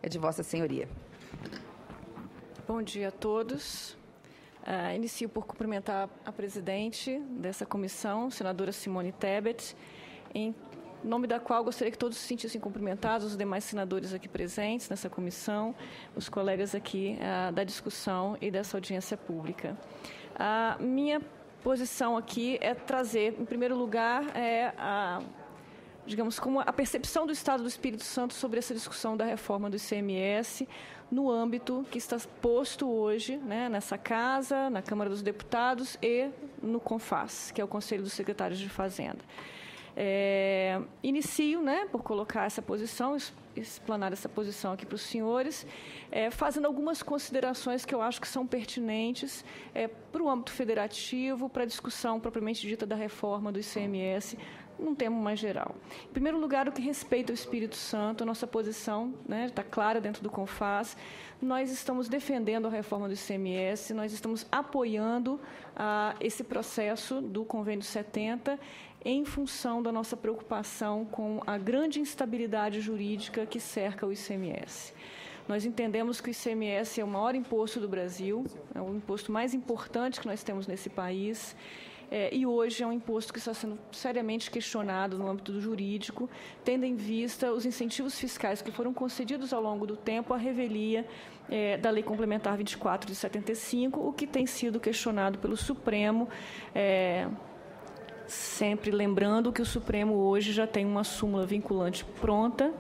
É de Vossa Senhoria. Bom dia a todos. Inicio por cumprimentar a presidente dessa comissão, senadora Simone Tebet, em nome da qual gostaria que todos se sentissem cumprimentados, os demais senadores aqui presentes nessa comissão, os colegas aqui da discussão e dessa audiência pública. A minha posição aqui é trazer, em primeiro lugar, digamos, como a percepção do Estado do Espírito Santo sobre essa discussão da reforma do ICMS no âmbito que está posto hoje, né, nessa Casa, na Câmara dos Deputados e no CONFAS, que é o Conselho dos Secretários de Fazenda. Inicio, né, por colocar essa posição, explanar essa posição aqui para os senhores, fazendo algumas considerações que eu acho que são pertinentes para o âmbito federativo, para a discussão propriamente dita da reforma do ICMS, num termo mais geral. Em primeiro lugar, o que respeita ao Espírito Santo, a nossa posição, né, está clara dentro do CONFAS. Nós estamos defendendo a reforma do ICMS, nós estamos apoiando esse processo do Convênio 70 em função da nossa preocupação com a grande instabilidade jurídica que cerca o ICMS. Nós entendemos que o ICMS é o maior imposto do Brasil, é o imposto mais importante que nós temos nesse país, e hoje é um imposto que está sendo seriamente questionado no âmbito do jurídico, tendo em vista os incentivos fiscais que foram concedidos ao longo do tempo à revelia da Lei Complementar 24 de 75, o que tem sido questionado pelo Supremo, sempre lembrando que o Supremo hoje já tem uma súmula vinculante pronta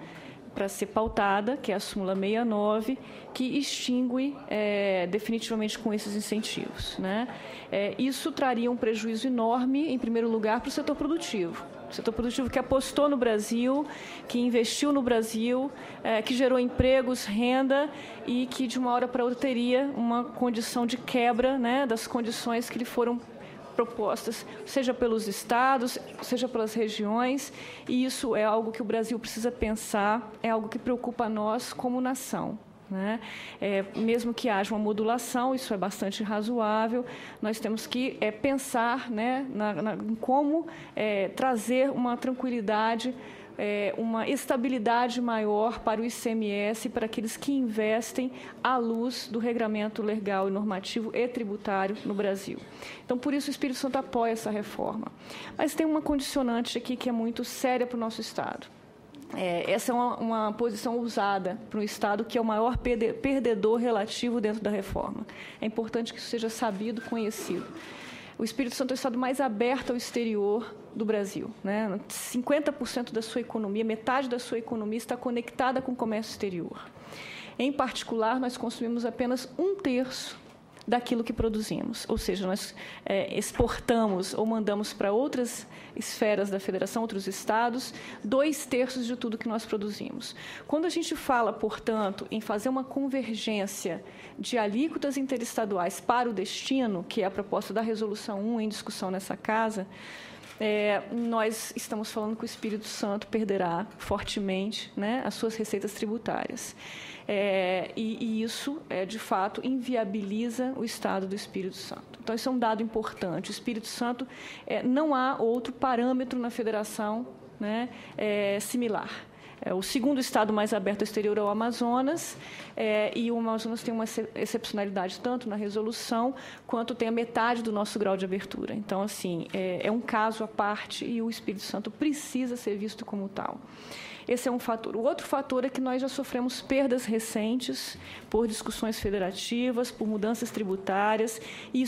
para ser pautada, que é a súmula 69, que extingue definitivamente com esses incentivos, né? Isso traria um prejuízo enorme, em primeiro lugar, para o setor produtivo. O setor produtivo que apostou no Brasil, que investiu no Brasil, que gerou empregos, renda e que, de uma hora para outra, teria uma condição de quebra, né, das condições que lhe foram propostas, seja pelos estados, seja pelas regiões, e isso é algo que o Brasil precisa pensar, é algo que preocupa a nós como nação, né? Mesmo que haja uma modulação, isso é bastante razoável, nós temos que pensar, né, em como trazer uma tranquilidade, uma estabilidade maior para o ICMS, para aqueles que investem à luz do regramento legal e normativo e tributário no Brasil. Então, por isso, o Espírito Santo apoia essa reforma. Mas tem uma condicionante aqui que é muito séria para o nosso Estado. Essa é uma posição usada para um Estado que é o maior perdedor relativo dentro da reforma. É importante que isso seja sabido, conhecido. O Espírito Santo é o estado mais aberto ao exterior do Brasil, né? 50% da sua economia, metade da sua economia está conectada com o comércio exterior. Em particular, nós consumimos apenas 1/3 daquilo que produzimos, ou seja, nós exportamos ou mandamos para outras esferas da federação, outros estados, 2/3 de tudo que nós produzimos. Quando a gente fala, portanto, em fazer uma convergência de alíquotas interestaduais para o destino, que é a proposta da Resolução 1 em discussão nessa Casa, nós estamos falando que o Espírito Santo perderá fortemente, né, as suas receitas tributárias. E isso, de fato, inviabiliza o Estado do Espírito Santo. Então, isso é um dado importante. O Espírito Santo, não há outro parâmetro na federação, né, similar. O segundo estado mais aberto ao exterior é o Amazonas, e o Amazonas tem uma excepcionalidade tanto na resolução, quanto tem a metade do nosso grau de abertura. Então, assim, é um caso à parte e o Espírito Santo precisa ser visto como tal. Esse é um fator. O outro fator é que nós já sofremos perdas recentes por discussões federativas, por mudanças tributárias, e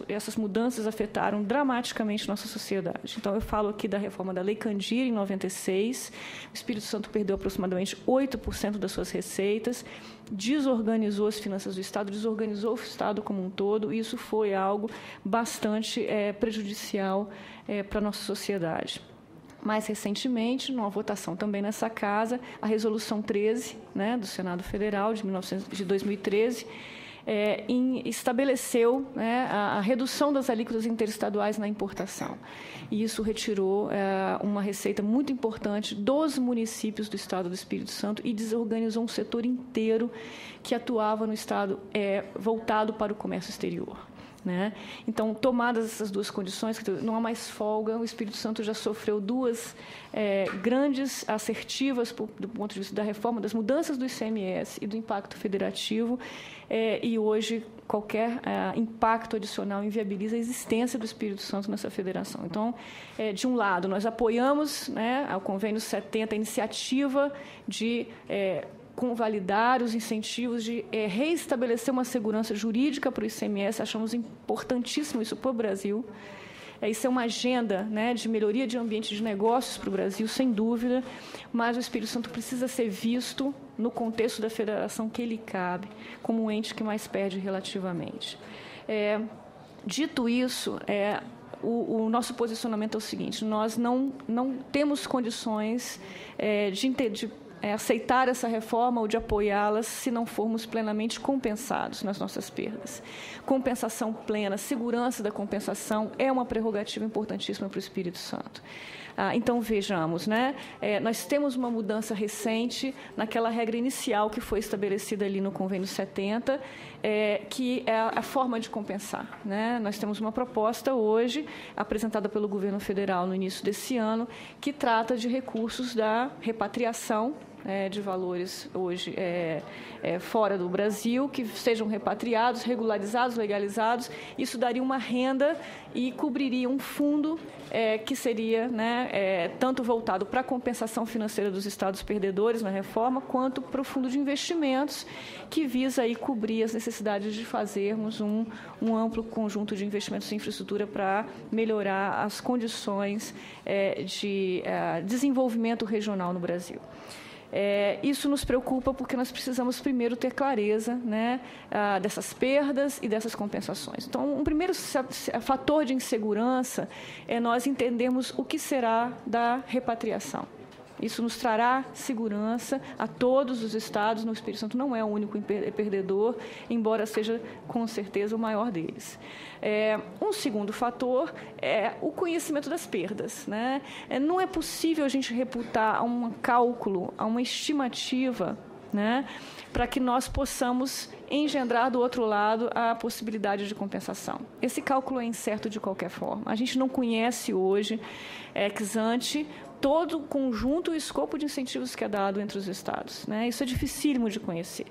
essas mudanças afetaram dramaticamente nossa sociedade. Então, eu falo aqui da reforma da Lei Candir, em 96, o Espírito Santo perdeu aproximadamente 8% das suas receitas, desorganizou as finanças do Estado, desorganizou o Estado como um todo, e isso foi algo bastante prejudicial para a nossa sociedade. Mais recentemente, numa votação também nessa Casa, a Resolução 13, né, do Senado Federal, de 2013, estabeleceu, né, a redução das alíquotas interestaduais na importação. E isso retirou uma receita muito importante dos municípios do Estado do Espírito Santo e desorganizou um setor inteiro que atuava no Estado voltado para o comércio exterior. né? Então, tomadas essas duas condições, não há mais folga, o Espírito Santo já sofreu duas grandes assertivas do ponto de vista da reforma, das mudanças do ICMS e do impacto federativo, e hoje qualquer impacto adicional inviabiliza a existência do Espírito Santo nessa federação. Então, de um lado, nós apoiamos, né, ao Convênio 70, a iniciativa de convalidar os incentivos de reestabelecer uma segurança jurídica para o ICMS. Achamos importantíssimo isso para o Brasil. Isso é uma agenda, né, de melhoria de ambiente de negócios para o Brasil, sem dúvida, mas o Espírito Santo precisa ser visto no contexto da federação que ele cabe, como um ente que mais perde relativamente. Dito isso, o nosso posicionamento é o seguinte: nós não temos condições de aceitar essa reforma ou de apoiá-las se não formos plenamente compensados nas nossas perdas. Compensação plena, segurança da compensação é uma prerrogativa importantíssima para o Espírito Santo. Então, vejamos, né? Nós temos uma mudança recente naquela regra inicial que foi estabelecida ali no Convênio 70, que é a forma de compensar, né? Nós temos uma proposta hoje, apresentada pelo governo federal no início desse ano, que trata de recursos da repatriação de valores hoje fora do Brasil, que sejam repatriados, regularizados, legalizados. Isso daria uma renda e cobriria um fundo que seria, né, tanto voltado para a compensação financeira dos estados perdedores na reforma, quanto para o fundo de investimentos, que visa aí cobrir as necessidades de fazermos um amplo conjunto de investimentos em infraestrutura para melhorar as condições de desenvolvimento regional no Brasil. Isso nos preocupa porque nós precisamos primeiro ter clareza, né, dessas perdas e dessas compensações. Então, um primeiro fator de insegurança é nós entendermos o que será da repatriação. Isso nos trará segurança a todos os estados. No Espírito Santo não é o único perdedor, embora seja, com certeza, o maior deles. Um segundo fator é o conhecimento das perdas, né? Não é possível a gente reputar a um cálculo, a uma estimativa, né, para que nós possamos engendrar do outro lado a possibilidade de compensação. Esse cálculo é incerto de qualquer forma. A gente não conhece hoje, ex ante, todo o conjunto e escopo de incentivos que é dado entre os estados, né? Isso é dificílimo de conhecer.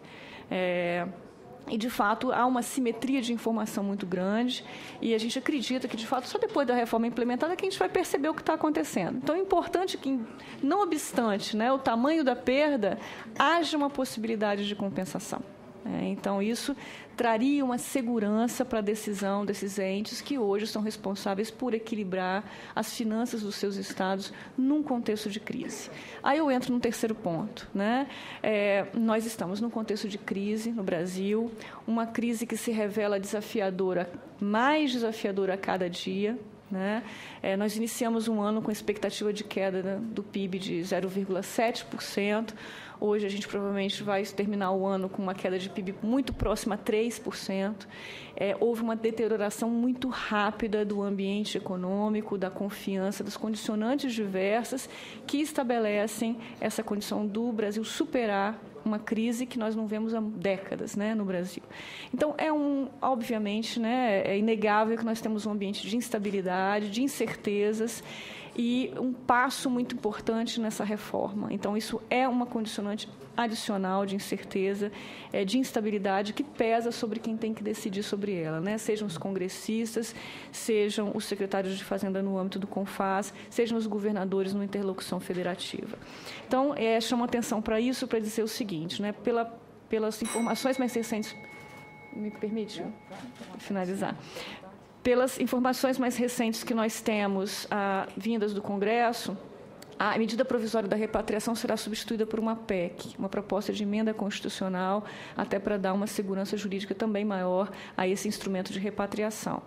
E, de fato, há uma simetria de informação muito grande e a gente acredita que, de fato, só depois da reforma implementada que a gente vai perceber o que está acontecendo. Então, é importante que, não obstante, né, o tamanho da perda, haja uma possibilidade de compensação. Então, isso traria uma segurança para a decisão desses entes que hoje são responsáveis por equilibrar as finanças dos seus estados num contexto de crise. Aí eu entro no terceiro ponto, né? Nós estamos num contexto de crise no Brasil, uma crise que se revela desafiadora, mais desafiadora a cada dia, né? Nós iniciamos um ano com expectativa de queda do PIB de 0,7%. Hoje, a gente provavelmente vai terminar o ano com uma queda de PIB muito próxima a 3%. Houve uma deterioração muito rápida do ambiente econômico, da confiança, das condicionantes diversas que estabelecem essa condição do Brasil superar uma crise que nós não vemos há décadas, né, no Brasil. Então, obviamente, né, é inegável que nós temos um ambiente de instabilidade, de incertezas, e um passo muito importante nessa reforma. Então, isso é uma condicionante adicional de incerteza, de instabilidade, que pesa sobre quem tem que decidir sobre ela, né? Sejam os congressistas, sejam os secretários de Fazenda no âmbito do CONFAS, sejam os governadores numa interlocução federativa. Então, chamo atenção para isso, para dizer o seguinte, né? Pelas informações mais recentes... Me permite finalizar? Pelas informações mais recentes que nós temos, vindas do Congresso, a medida provisória da repatriação será substituída por uma PEC, uma proposta de emenda constitucional, até para dar uma segurança jurídica também maior a esse instrumento de repatriação.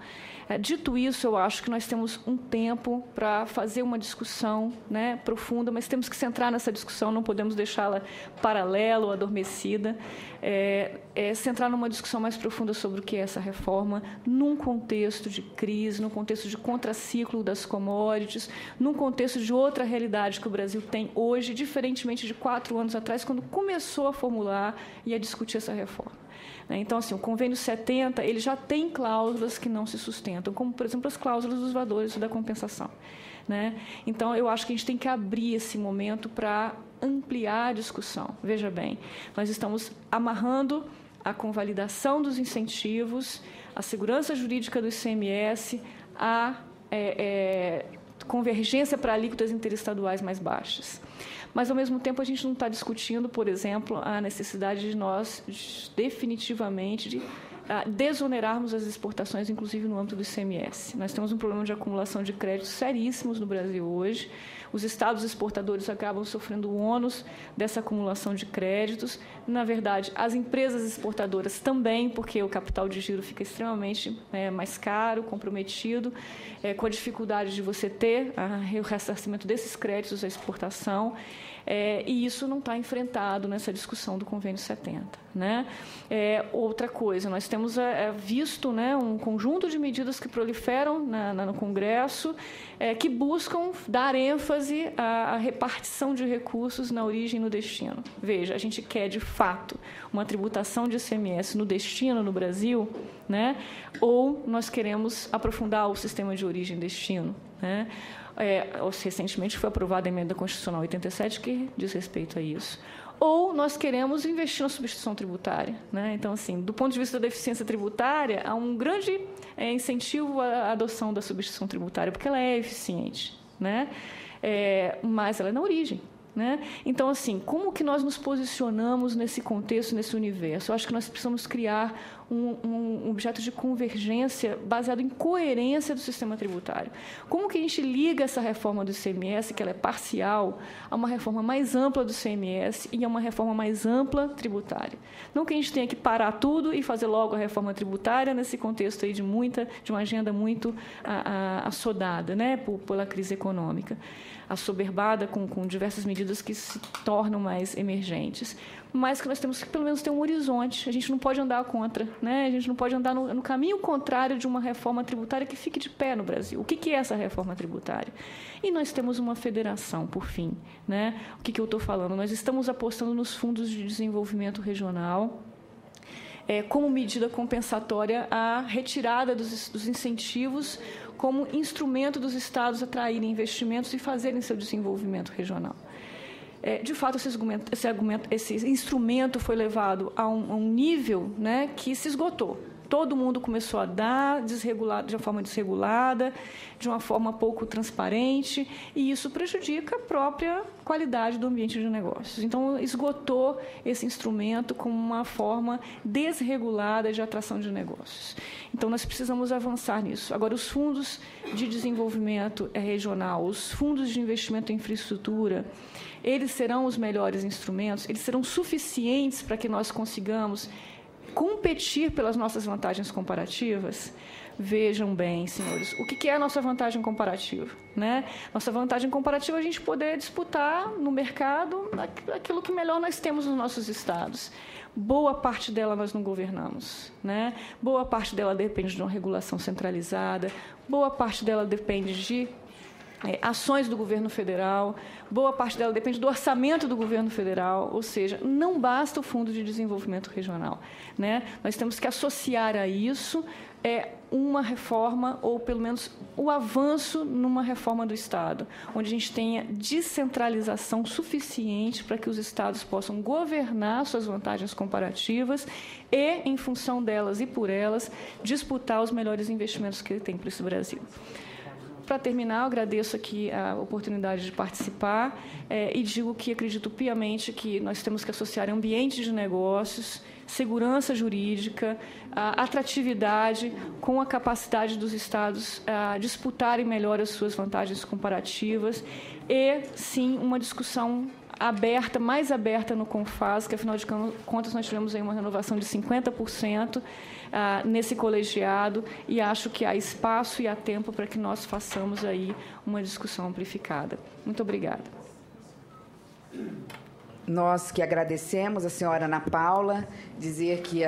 Dito isso, eu acho que nós temos um tempo para fazer uma discussão, né, profunda, mas temos que centrar nessa discussão, não podemos deixá-la paralela ou adormecida, centrar numa discussão mais profunda sobre o que é essa reforma, num contexto de crise, num contexto de contraciclo das commodities, num contexto de outra realidade realidade que o Brasil tem hoje, diferentemente de 4 anos atrás, quando começou a formular e a discutir essa reforma. Então, assim, o Convênio 70 ele já tem cláusulas que não se sustentam, como, por exemplo, as cláusulas dos valores da compensação. Então, eu acho que a gente tem que abrir esse momento para ampliar a discussão. Veja bem, nós estamos amarrando a convalidação dos incentivos, a segurança jurídica do ICMS, a convergência para alíquotas interestaduais mais baixas. Mas, ao mesmo tempo, a gente não está discutindo, por exemplo, a necessidade de nós definitivamente desonerarmos as exportações, inclusive no âmbito do ICMS. Nós temos um problema de acumulação de créditos seríssimos no Brasil hoje. Os estados exportadores acabam sofrendo o ônus dessa acumulação de créditos. Na verdade, as empresas exportadoras também, porque o capital de giro fica extremamente mais caro, comprometido, com a dificuldade de você ter o ressarcimento desses créditos à exportação. E isso não está enfrentado nessa discussão do Convênio 70. Outra coisa, nós temos visto um conjunto de medidas que proliferam no Congresso, que buscam dar ênfase à repartição de recursos na origem e no destino. Veja, a gente quer, de fato, uma tributação de ICMS no destino no Brasil, ou nós queremos aprofundar o sistema de origem e destino, recentemente foi aprovada a emenda constitucional 87 que diz respeito a isso. Ou nós queremos investir na substituição tributária. Então, assim, do ponto de vista da eficiência tributária, há um grande incentivo à adoção da substituição tributária, porque ela é eficiente, mas ela é na origem. Então, assim, como que nós nos posicionamos nesse contexto, nesse universo? Eu acho que nós precisamos criar um objeto de convergência baseado em coerência do sistema tributário. Como que a gente liga essa reforma do ICMS, que ela é parcial, a uma reforma mais ampla do ICMS e a uma reforma mais ampla tributária? Não que a gente tenha que parar tudo e fazer logo a reforma tributária nesse contexto aí de uma agenda muito assodada, pela crise econômica, assoberbada com diversas medidas que se tornam mais emergentes, mas que nós temos que, pelo menos, ter um horizonte. A gente não pode andar contra, a gente não pode andar no caminho contrário de uma reforma tributária que fique de pé no Brasil. O que é essa reforma tributária? E nós temos uma federação, por fim. O que eu estou falando? Nós estamos apostando nos fundos de desenvolvimento regional, como medida compensatória à retirada dos incentivos como instrumento dos estados atraírem investimentos e fazerem seu desenvolvimento regional. De fato, esse instrumento foi levado a um nível que se esgotou. Todo mundo começou a dar de uma forma desregulada, de uma forma pouco transparente, e isso prejudica a própria qualidade do ambiente de negócios. Então, esgotou esse instrumento como uma forma desregulada de atração de negócios. Então, nós precisamos avançar nisso. Agora, os fundos de desenvolvimento regional, os fundos de investimento em infraestrutura, eles serão os melhores instrumentos, eles serão suficientes para que nós consigamos competir pelas nossas vantagens comparativas. Vejam bem, senhores, o que é a nossa vantagem comparativa? Nossa vantagem comparativa é a gente poder disputar no mercado aquilo que melhor nós temos nos nossos estados. Boa parte dela nós não governamos. Boa parte dela depende de uma regulação centralizada, boa parte dela depende de ações do governo federal, boa parte dela depende do orçamento do governo federal, ou seja, não basta o Fundo de Desenvolvimento Regional. Nós temos que associar a isso uma reforma, ou pelo menos o avanço numa reforma do Estado, onde a gente tenha descentralização suficiente para que os estados possam governar suas vantagens comparativas e, em função delas e por elas, disputar os melhores investimentos que ele tem para esse Brasil. Para terminar, eu agradeço aqui a oportunidade de participar e digo que acredito piamente que nós temos que associar ambiente de negócios, segurança jurídica, atratividade com a capacidade dos estados a disputarem melhor as suas vantagens comparativas e, sim, uma discussão aberta, mais aberta no CONFAS, que, afinal de contas, nós tivemos aí uma renovação de 50% nesse colegiado, e acho que há espaço e há tempo para que nós façamos aí uma discussão amplificada. Muito obrigada. Nós que agradecemos a senhora Ana Paula, dizer que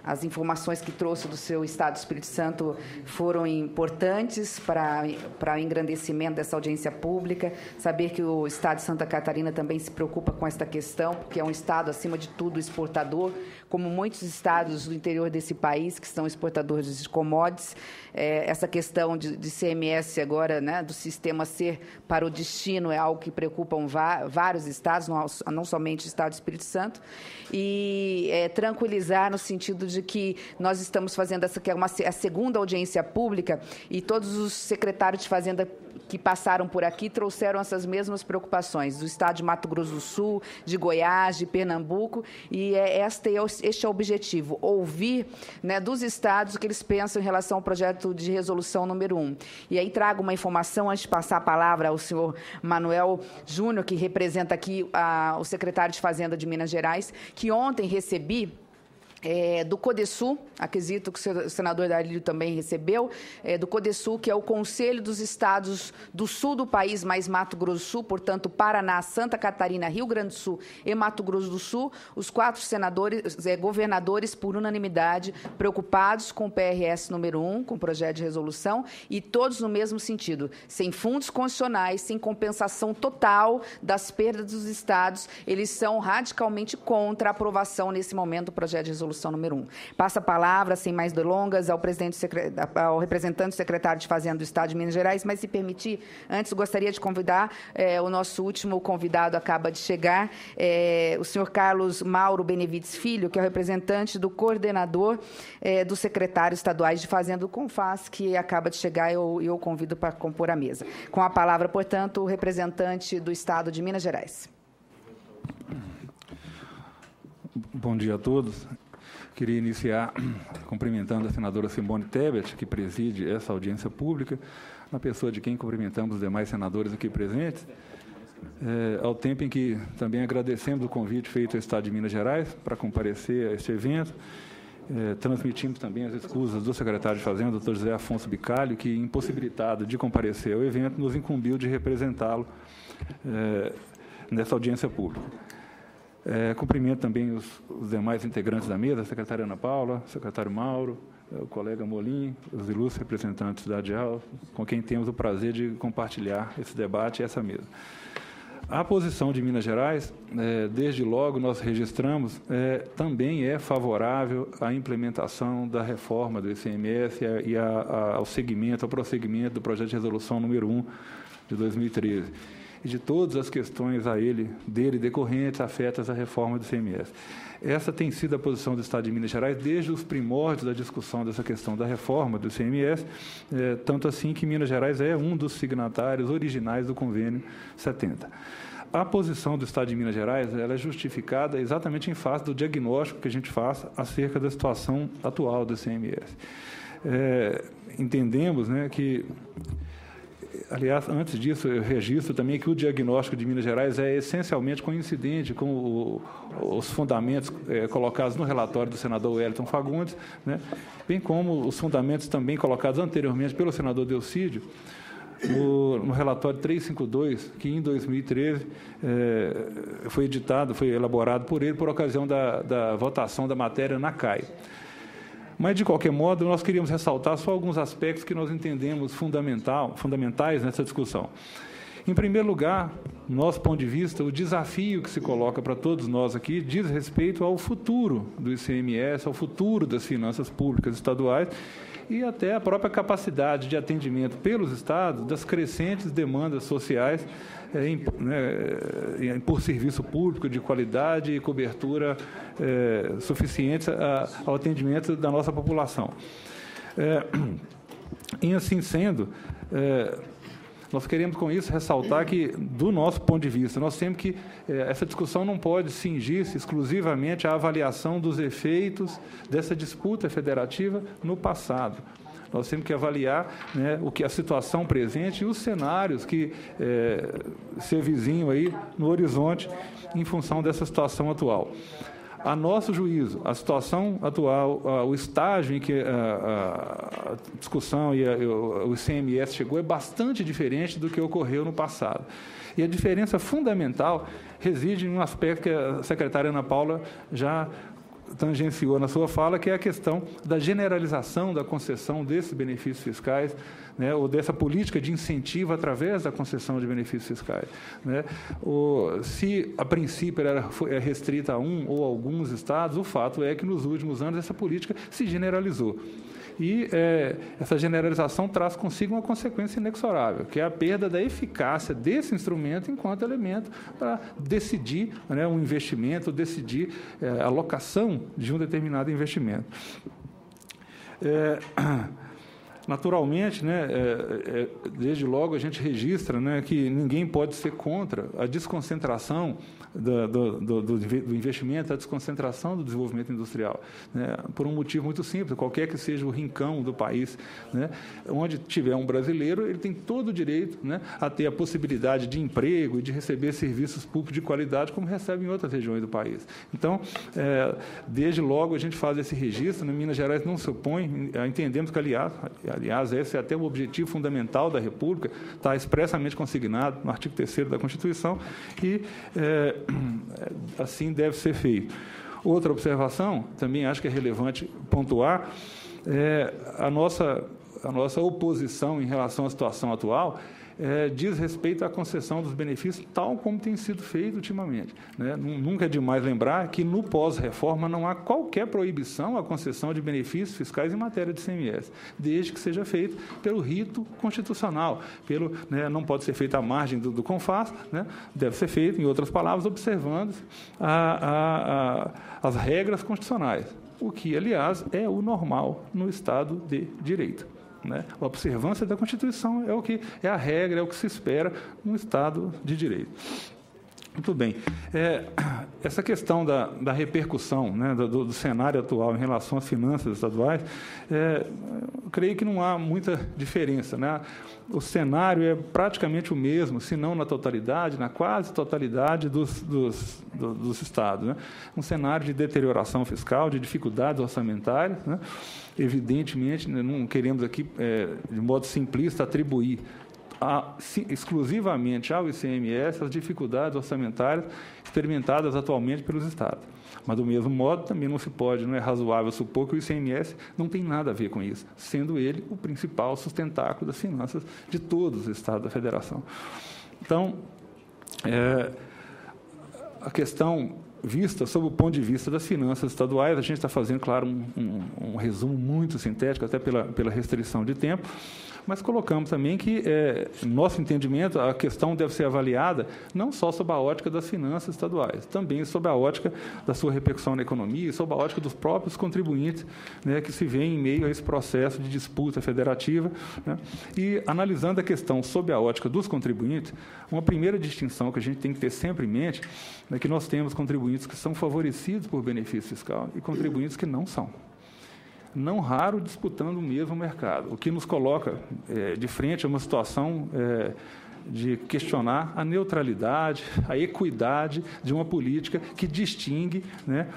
As informações que trouxe do seu Estado do Espírito Santo foram importantes para o engrandecimento dessa audiência pública. Saber que o Estado de Santa Catarina também se preocupa com esta questão, porque é um Estado, acima de tudo, exportador, como muitos estados do interior desse país, que são exportadores de commodities. Essa questão de CMS agora, né, do sistema ser para o destino, é algo que preocupa vários estados, não somente o Estado do Espírito Santo. E tranquilizar no sentido de que nós estamos fazendo essa que é a segunda audiência pública e todos os secretários de Fazenda que passaram por aqui trouxeram essas mesmas preocupações, do Estado de Mato Grosso do Sul, de Goiás, de Pernambuco, e este é o objetivo, ouvir, né, dos estados o que eles pensam em relação ao projeto de resolução número 1. E aí trago uma informação, antes de passar a palavra ao senhor Manuel Júnior, que representa aqui o secretário de Fazenda de Minas Gerais, que ontem recebi do CODESUL, aquisito que o senador Darílio também recebeu, do CODESUL, que é o Conselho dos Estados do Sul do país, mais Mato Grosso do Sul, portanto, Paraná, Santa Catarina, Rio Grande do Sul e Mato Grosso do Sul, os 4 governadores, por unanimidade, preocupados com o PRS número 1, com o projeto de resolução, e todos no mesmo sentido, sem fundos constitucionais, sem compensação total das perdas dos estados, eles são radicalmente contra a aprovação, nesse momento, do projeto de resolução número 1. Passa a palavra, sem mais delongas, ao representante do secretário de Fazenda do Estado de Minas Gerais, mas, se permitir, antes gostaria de convidar, o nosso último convidado acaba de chegar, o senhor Carlos Mauro Benevides Filho, que é o representante do coordenador dos secretários estaduais de Fazenda do CONFAS, que acaba de chegar e eu convido para compor a mesa. Com a palavra, portanto, o representante do Estado de Minas Gerais. Bom dia a todos. Queria iniciar cumprimentando a senadora Simone Tebet, que preside essa audiência pública, na pessoa de quem cumprimentamos os demais senadores aqui presentes, ao tempo em que também agradecemos o convite feito ao Estado de Minas Gerais para comparecer a este evento. Transmitimos também as escusas do secretário de Fazenda, doutor José Afonso Bicalho, que, impossibilitado de comparecer ao evento, nos incumbiu de representá-lo nessa audiência pública. Cumprimento também os demais integrantes da mesa, a secretária Ana Paula, o secretário Mauro, o colega Molim, os ilustres representantes da ADIAL, com quem temos o prazer de compartilhar esse debate e essa mesa. A posição de Minas Gerais, desde logo nós registramos, também é favorável à implementação da reforma do ICMS e ao prosseguimento do projeto de resolução número 1 de 2013. E de todas as questões dele decorrentes, afetas à reforma do ICMS. Essa tem sido a posição do Estado de Minas Gerais desde os primórdios da discussão dessa questão da reforma do ICMS, tanto assim que Minas Gerais é um dos signatários originais do Convênio 70. A posição do Estado de Minas Gerais ela é justificada exatamente em face do diagnóstico que a gente faz acerca da situação atual do ICMS. Entendemos, né, que... Aliás, antes disso, eu registro também que o diagnóstico de Minas Gerais é essencialmente coincidente com os fundamentos colocados no relatório do senador Wellington Fagundes, né, bem como os fundamentos também colocados anteriormente pelo senador Delcídio, no relatório 352, que em 2013 foi elaborado por ele por ocasião da votação da matéria na CAI. Mas, de qualquer modo, nós queríamos ressaltar só alguns aspectos que nós entendemos fundamentais nessa discussão. Em primeiro lugar, do nosso ponto de vista, o desafio que se coloca para todos nós aqui diz respeito ao futuro do ICMS, ao futuro das finanças públicas estaduais e até a própria capacidade de atendimento pelos estados das crescentes demandas sociais por serviço público de qualidade e cobertura suficientes ao atendimento da nossa população. E, assim sendo, nós queremos, com isso, ressaltar que, do nosso ponto de vista, nós temos que essa discussão não pode cingir-se exclusivamente à avaliação dos efeitos dessa disputa federativa no passado. Nós temos que avaliar, né, a situação presente e os cenários que se avizinham aí no horizonte em função dessa situação atual. A nosso juízo, a situação atual, o estágio em que a discussão e o ICMS chegou é bastante diferente do que ocorreu no passado. E a diferença fundamental reside em um aspecto que a secretária Ana Paula já tangenciou na sua fala, que é a questão da generalização da concessão desses benefícios fiscais, né, ou dessa política de incentivo através da concessão de benefícios fiscais, né. Se, a princípio, é restrita a um ou alguns estados, o fato é que, nos últimos anos, essa política se generalizou. E essa generalização traz consigo uma consequência inexorável, que é a perda da eficácia desse instrumento enquanto elemento para decidir, né, um investimento, decidir a alocação de um determinado investimento. Naturalmente, né, desde logo a gente registra, né, que ninguém pode ser contra a desconcentração do investimento, a desconcentração do desenvolvimento industrial, né, por um motivo muito simples: qualquer que seja o rincão do país, né, onde tiver um brasileiro, ele tem todo o direito, né, a ter a possibilidade de emprego e de receber serviços públicos de qualidade, como recebe em outras regiões do país. Então, desde logo a gente faz esse registro, né. Minas Gerais não se opõe, entendemos que, aliás, esse é até o objetivo fundamental da República, está expressamente consignado no artigo 3º da Constituição, e assim deve ser feito. Outra observação, também acho que é relevante pontuar, a nossa oposição em relação à situação atual diz respeito à concessão dos benefícios, tal como tem sido feito ultimamente, né? Nunca é demais lembrar que, no pós-reforma, não há qualquer proibição à concessão de benefícios fiscais em matéria de ICMS, desde que seja feito pelo rito constitucional, né, não pode ser feito à margem do CONFAS, né, deve ser feito, em outras palavras, observando as regras constitucionais, o que, aliás, é o normal no Estado de Direito. Né? A observância da Constituição é o que é a regra, é o que se espera num Estado de Direito. Muito bem. Essa questão da repercussão, né, do cenário atual em relação às finanças estaduais, eu creio que não há muita diferença, né? O cenário é praticamente o mesmo, se não na totalidade, na quase totalidade dos estados, né? Um cenário de deterioração fiscal, de dificuldades orçamentárias, né? Evidentemente, não queremos aqui, de modo simplista, atribuir exclusivamente ao ICMS as dificuldades orçamentárias experimentadas atualmente pelos estados. Mas, do mesmo modo, também não é razoável supor que o ICMS não tem nada a ver com isso, sendo ele o principal sustentáculo das finanças de todos os estados da federação. Então, a questão vista sob o ponto de vista das finanças estaduais, a gente está fazendo, claro, um resumo muito sintético, até pela restrição de tempo, mas colocamos também que, no nosso entendimento, a questão deve ser avaliada não só sob a ótica das finanças estaduais, também sob a ótica da sua repercussão na economia, sob a ótica dos próprios contribuintes, né, que se vêem em meio a esse processo de disputa federativa, né? E, analisando a questão sob a ótica dos contribuintes, uma primeira distinção que a gente tem que ter sempre em mente é que nós temos contribuintes que são favorecidos por benefício fiscal e contribuintes que não são. Não raro disputando o mesmo mercado, o que nos coloca de frente a uma situação de questionar a neutralidade, a equidade de uma política que distingue, né,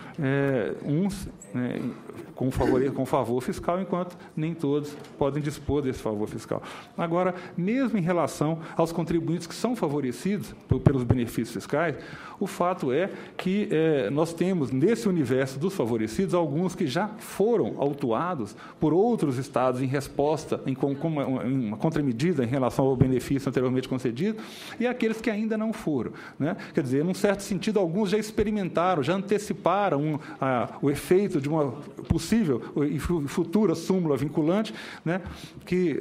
uns, né, com favor fiscal, enquanto nem todos podem dispor desse favor fiscal. Agora, mesmo em relação aos contribuintes que são favorecidos pelos benefícios fiscais, o fato é que nós temos, nesse universo dos favorecidos, alguns que já foram autuados por outros estados em resposta, em uma contramedida em relação ao benefício anteriormente concedido, e aqueles que ainda não foram, né? Quer dizer, num certo sentido, alguns já experimentaram, já anteciparam o efeito de uma possível e futura súmula vinculante, né, que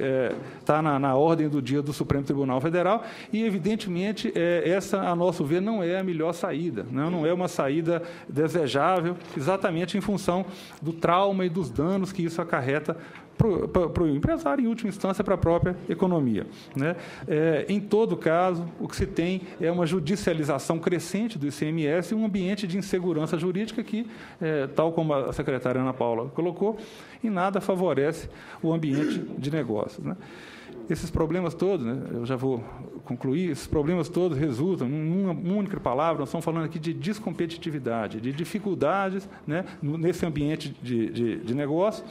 está na ordem do dia do Supremo Tribunal Federal, e, evidentemente, essa, a nosso ver, não é a melhor saída, né? Não é uma saída desejável, exatamente em função do trauma e dos danos que isso acarreta para o empresário, em última instância, para a própria economia, né? Em todo caso, o que se tem é uma judicialização crescente do ICMS e um ambiente de insegurança jurídica que, tal como a secretária Ana Paula colocou, em nada favorece o ambiente de negócios, né? Esses problemas todos, né, eu já vou concluir, esses problemas todos resultam, em uma única palavra, nós estamos falando aqui de descompetitividade, de dificuldades, né, nesse ambiente de negócio,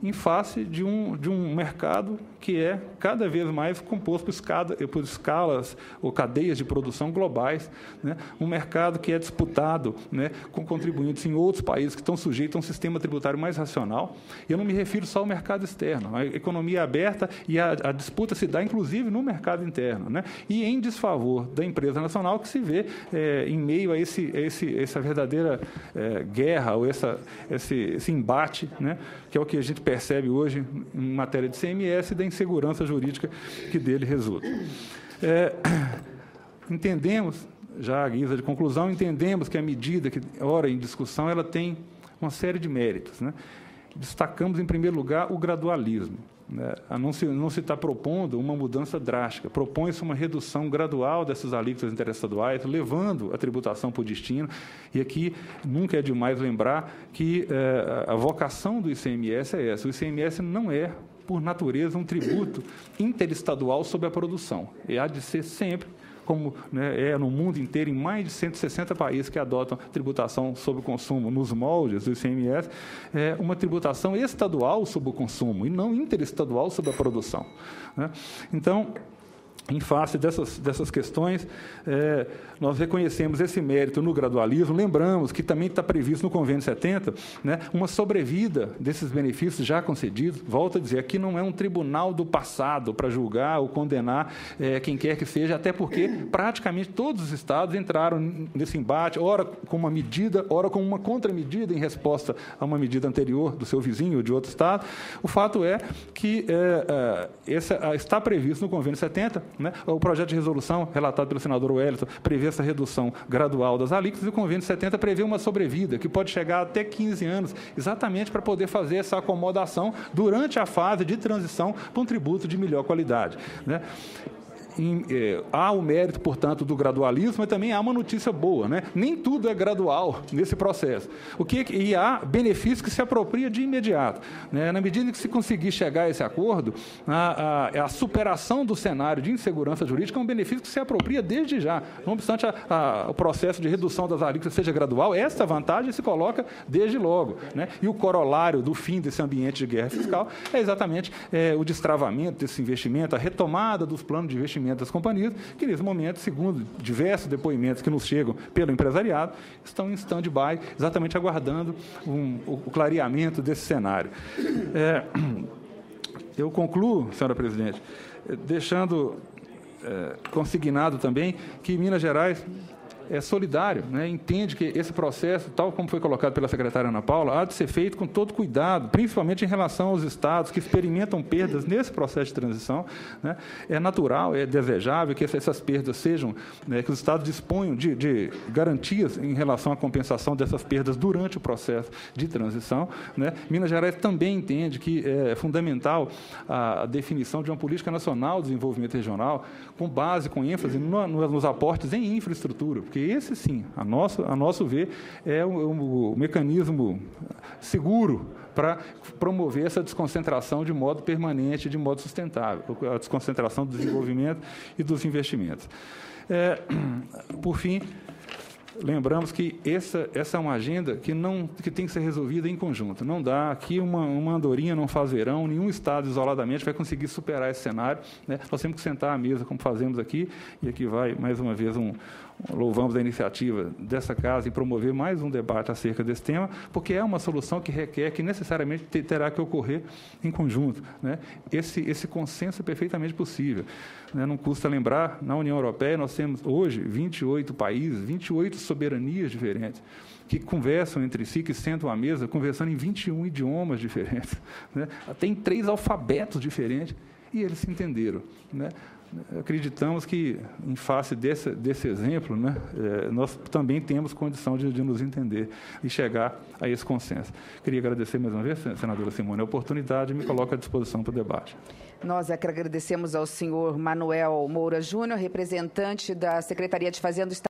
em face de um mercado que é cada vez mais composto por escalas ou cadeias de produção globais, né? Um mercado que é disputado, né, com contribuintes em outros países que estão sujeitos a um sistema tributário mais racional. E eu não me refiro só ao mercado externo. A economia é aberta e a disputa se dá, inclusive, no mercado interno, né? E em desfavor da empresa nacional que se vê em meio a essa verdadeira guerra ou esse embate, né, que é o que a gente percebe hoje em matéria de CMS e da insegurança jurídica que dele resulta. Entendemos, já à guisa de conclusão, entendemos que a medida que ora em discussão ela tem uma série de méritos, né? Destacamos, em primeiro lugar, o gradualismo. Né? Não se está propondo uma mudança drástica, propõe-se uma redução gradual dessas alíquotas interestaduais, levando a tributação por destino. E aqui nunca é demais lembrar que a vocação do ICMS é essa. O ICMS não é, por natureza, um tributo interestadual sobre a produção. E há de ser sempre, como, né, é no mundo inteiro, em mais de 160 países que adotam tributação sobre o consumo nos moldes do ICMS, uma tributação estadual sobre o consumo e não interestadual sobre a produção, né? Então, em face dessas questões, nós reconhecemos esse mérito no gradualismo, lembramos que também está previsto no Convênio 70, né, uma sobrevida desses benefícios já concedidos. Volto a dizer, aqui não é um tribunal do passado para julgar ou condenar quem quer que seja, até porque praticamente todos os estados entraram nesse embate, ora com uma medida, ora com uma contramedida em resposta a uma medida anterior do seu vizinho ou de outro estado. O fato é que está previsto no Convênio 70, né? O projeto de resolução relatado pelo senador Wellington prevê essa redução gradual das alíquotas e o Convênio 70 prevê uma sobrevida que pode chegar até 15 anos, exatamente para poder fazer essa acomodação durante a fase de transição para um tributo de melhor qualidade, né? Há o mérito, portanto, do gradualismo, mas também há uma notícia boa, né? Nem tudo é gradual nesse processo. E há benefício que se apropria de imediato, né? Na medida que se conseguir chegar a esse acordo, a superação do cenário de insegurança jurídica é um benefício que se apropria desde já. Não obstante o processo de redução das alíquotas seja gradual, essa vantagem se coloca desde logo, né? E o corolário do fim desse ambiente de guerra fiscal é exatamente o destravamento desse investimento, a retomada dos planos de investimento das companhias, que nesse momento, segundo diversos depoimentos que nos chegam pelo empresariado, estão em stand-by, exatamente aguardando o clareamento desse cenário. Eu concluo, senhora presidente, deixando consignado também que Minas Gerais é solidário, né? Entende que esse processo, tal como foi colocado pela secretária Ana Paula, há de ser feito com todo cuidado, principalmente em relação aos estados que experimentam perdas nesse processo de transição, né? É natural, é desejável que essas perdas sejam, né, que os estados disponham de garantias em relação à compensação dessas perdas durante o processo de transição, né? Minas Gerais também entende que é fundamental a definição de uma política nacional de desenvolvimento regional com base, com ênfase nos aportes em infraestrutura, porque esse, sim, a nosso ver, é o mecanismo seguro para promover essa desconcentração de modo permanente, de modo sustentável, a desconcentração do desenvolvimento e dos investimentos. Por fim, lembramos que essa é uma agenda que tem que ser resolvida em conjunto. Não dá, aqui uma andorinha não faz verão, nenhum estado isoladamente vai conseguir superar esse cenário, né? Nós temos que sentar à mesa, como fazemos aqui, e aqui vai, mais uma vez, louvamos a iniciativa dessa casa em promover mais um debate acerca desse tema, porque é uma solução que requer, que necessariamente terá que ocorrer em conjunto, né? Esse consenso é perfeitamente possível, né? Não custa lembrar, na União Europeia nós temos hoje 28 países, 28 soberanias diferentes, que conversam entre si, que sentam à mesa, conversando em 21 idiomas diferentes, né? Tem 3 alfabetos diferentes, e eles se entenderam, né? Acreditamos que, em face desse exemplo, né, nós também temos condição de nos entender e chegar a esse consenso. Queria agradecer mais uma vez, senadora Simone, a oportunidade e me coloco à disposição para o debate. Nós é que agradecemos ao senhor Manuel Moura Júnior, representante da Secretaria de Fazenda do Estado